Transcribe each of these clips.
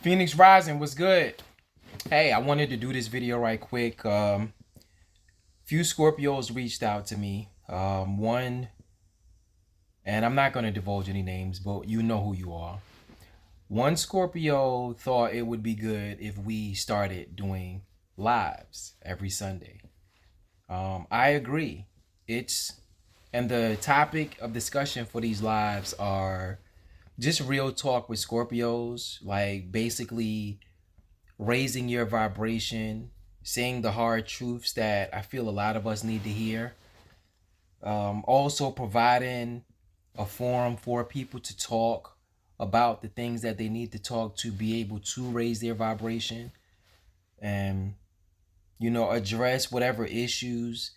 Phoenix Rising was good. Hey, I wanted to do this video right quick. Few Scorpios reached out to me. One, and I'm not going to divulge any names, but you know who you are. One Scorpio thought it would be good if we started doing lives every Sunday. I agree. And the topic of discussion for these lives are just real talk with Scorpios, like basically raising your vibration, saying the hard truths that I feel a lot of us need to hear. Also providing a forum for people to talk about the things that they need to talk to be able to raise their vibration and, address whatever issues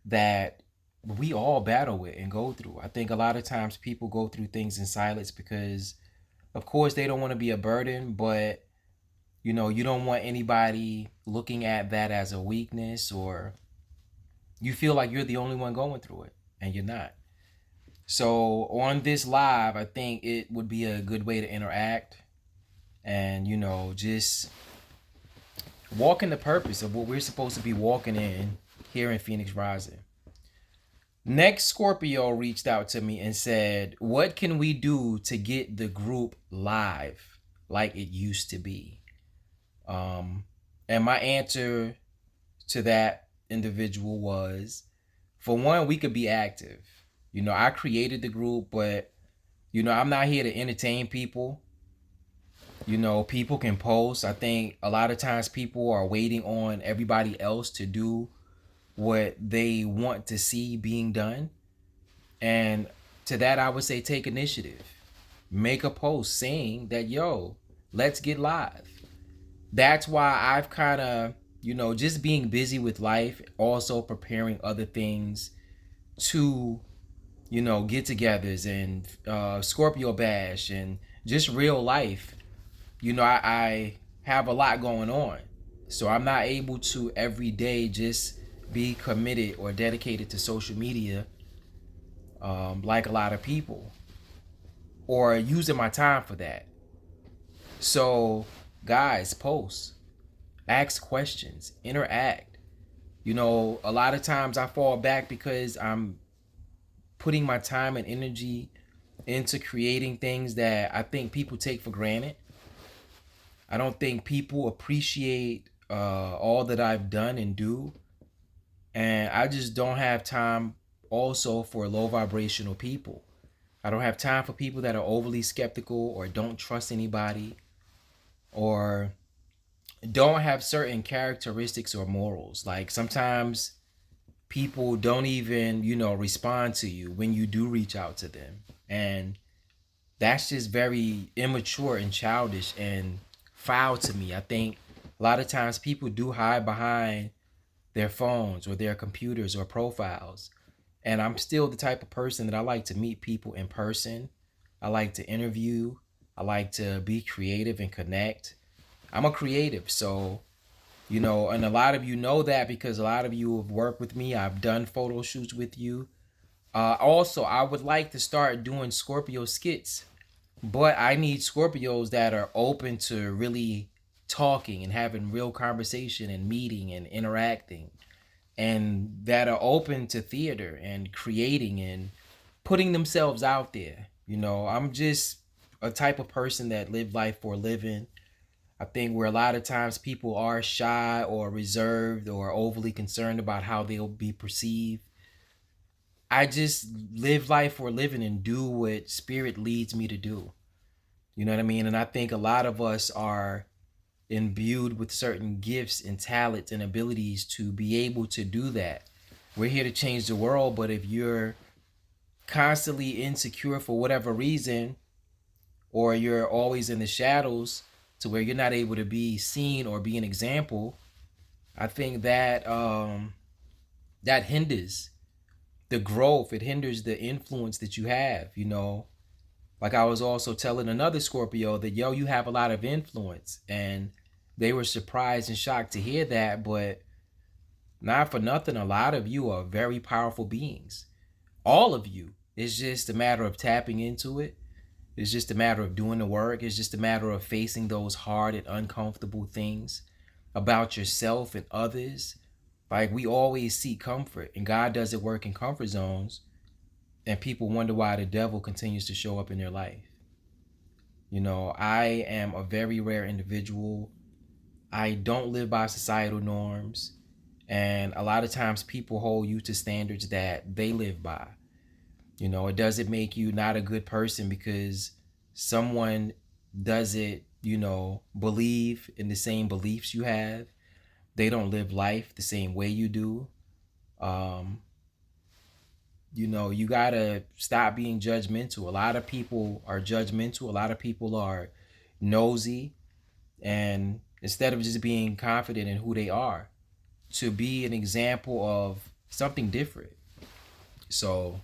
that we all battle with and go through. I think a lot of times people go through things in silence because, of course, they don't want to be a burden, but you don't want anybody looking at that as a weakness, or you feel like you're the only one going through it and you're not. So on this live, I think it would be a good way to interact and, just walk in the purpose of what we're supposed to be walking in here in Phoenix Rising. Next Scorpio reached out to me and said, what can we do to get the group live like it used to be? And my answer to that individual was, for one, we could be active. I created the group, but, I'm not here to entertain people. People can post. I think a lot of times people are waiting on everybody else to do what they want to see being done. And to that, I would say take initiative. Make a post saying that, yo, let's get live. That's why I've kind of, just being busy with life, also preparing other things to, get togethers and Scorpio Bash and just real life. I have a lot going on. So I'm not able to every day just be committed or dedicated to social media like a lot of people, or using my time for that. So, guys, post, ask questions, interact. A lot of times I fall back because I'm putting my time and energy into creating things that I think people take for granted. I don't think people appreciate all that I've done and do. And I just don't have time also for low vibrational people. I don't have time for people that are overly skeptical or don't trust anybody or don't have certain characteristics or morals. Like sometimes people don't even, respond to you when you do reach out to them. And that's just very immature and childish and foul to me. I think a lot of times people do hide behind their phones or their computers or profiles. And I'm still the type of person that I like to meet people in person. I like to interview. I like to be creative and connect. I'm a creative, so and a lot of you know that because a lot of you have worked with me. I've done photo shoots with you. Also, I would like to start doing Scorpio skits, but I need Scorpios that are open to really talking and having real conversation and meeting and interacting, and that are open to theater and creating and putting themselves out there. I'm just a type of person that live life for a living. I think where a lot of times people are shy or reserved or overly concerned about how they'll be perceived. I just live life for a living and do what spirit leads me to do. You know what I mean? And I think a lot of us are imbued with certain gifts and talents and abilities to be able to do that. We're here to change the world, but if you're constantly insecure for whatever reason, or you're always in the shadows to where you're not able to be seen or be an example, I think that that hinders the growth. It hinders the influence that you have. Like I was also telling another Scorpio that, yo, you have a lot of influence, and they were surprised and shocked to hear that. But not for nothing, a lot of you are very powerful beings. All of you. It's just a matter of tapping into it. It's just a matter of doing the work. It's just a matter of facing those hard and uncomfortable things about yourself and others. Like, we always seek comfort, and God doesn't work in comfort zones, and people wonder why the devil continues to show up in their life. I am a very rare individual. I don't live by societal norms, and a lot of times people hold you to standards that they live by. It doesn't make you not a good person because someone doesn't, believe in the same beliefs you have. They don't live life the same way you do. Um, you gotta stop being judgmental. A lot of people are judgmental. A lot of people are nosy. And instead of just being confident in who they are, to be an example of something different. So,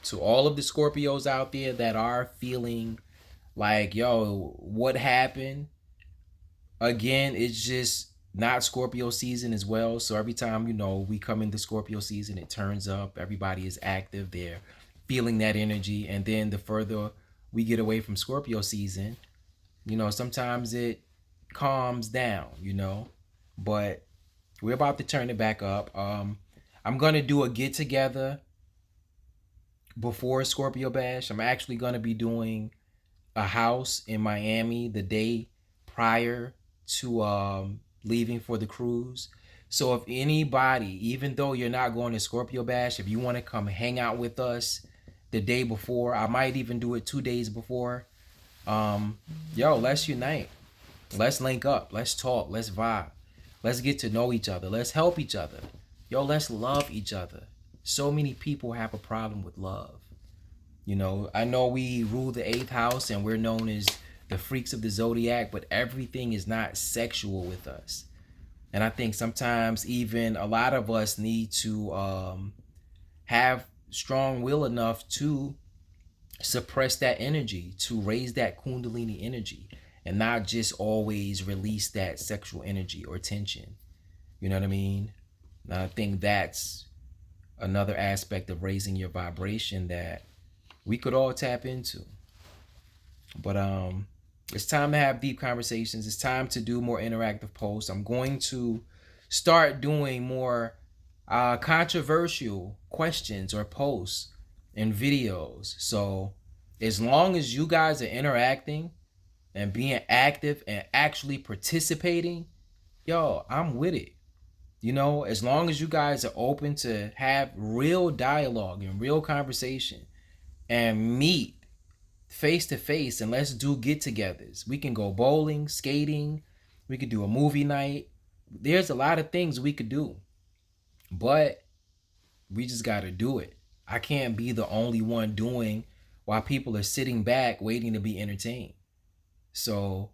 to all of the Scorpios out there that are feeling like, yo, what happened? Again, it's just not Scorpio season as well. So every time, we come into Scorpio season, it turns up. Everybody is active. They're feeling that energy. And then the further we get away from Scorpio season, sometimes it calms down. But we're about to turn it back up. I'm going to do a get together before Scorpio Bash. I'm actually going to be doing a house in Miami the day prior to leaving for the cruise. So if anybody, even though you're not going to Scorpio Bash, if you want to come hang out with us the day before, I might even do it 2 days before. Let's unite. Let's link up. Let's talk. Let's vibe. Let's get to know each other. Let's help each other. Let's love each other. So many people have a problem with love. I know we rule the 8th house and we're known as the freaks of the zodiac, but everything is not sexual with us. And I think sometimes even a lot of us need to have strong will enough to suppress that energy, to raise that kundalini energy, and not just always release that sexual energy or tension. You know what I mean? And I think that's another aspect of raising your vibration that we could all tap into. But it's time to have deep conversations. It's time to do more interactive posts. I'm going to start doing more controversial questions or posts and videos. So as long as you guys are interacting and being active and actually participating, I'm with it. As long as you guys are open to have real dialogue and real conversation and meet face to face, and let's do get-togethers. We can go bowling, skating, we could do a movie night. There's a lot of things we could do, but we just got to do it. I can't be the only one doing while people are sitting back waiting to be entertained. So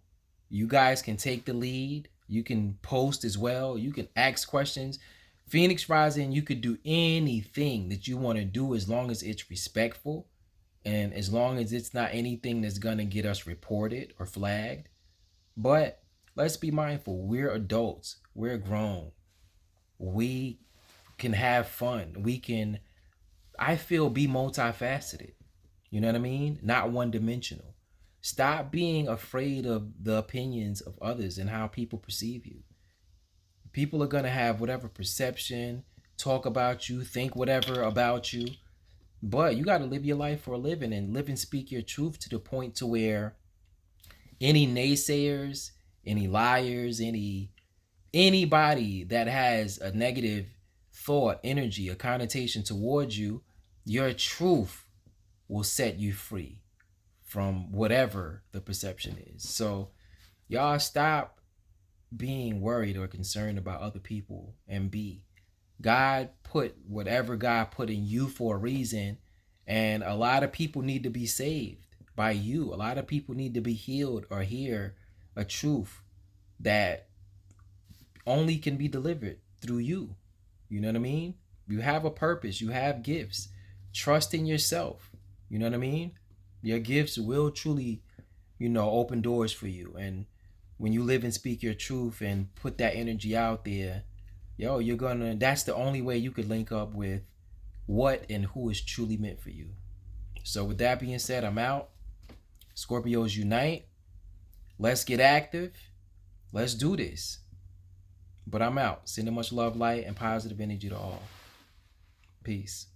you guys can take the lead. You can post as well. You can ask questions. Phoenix Rising, you could do anything that you want to do as long as it's respectful. And as long as it's not anything that's going to get us reported or flagged. But let's be mindful. We're adults. We're grown. We can have fun. We can, I feel, be multifaceted. You know what I mean? Not one dimensional. Stop being afraid of the opinions of others and how people perceive you. People are going to have whatever perception, talk about you, think whatever about you. But you got to live your life for a living and live and speak your truth to the point to where any naysayers, any liars, anybody that has a negative thought, energy, a connotation towards you, your truth will set you free from whatever the perception is. So y'all stop being worried or concerned about other people and be. God put whatever God put in you for a reason, and a lot of people need to be saved by you. A lot of people need to be healed or hear a truth that only can be delivered through you. You know what I mean? You have a purpose. You have gifts. Trust in yourself. You know what I mean? Your gifts will truly, open doors for you. And when you live and speak your truth and put that energy out there, that's the only way you could link up with what and who is truly meant for you. So with that being said, I'm out. Scorpios unite. Let's get active. Let's do this. But I'm out. Sending much love, light, and positive energy to all. Peace.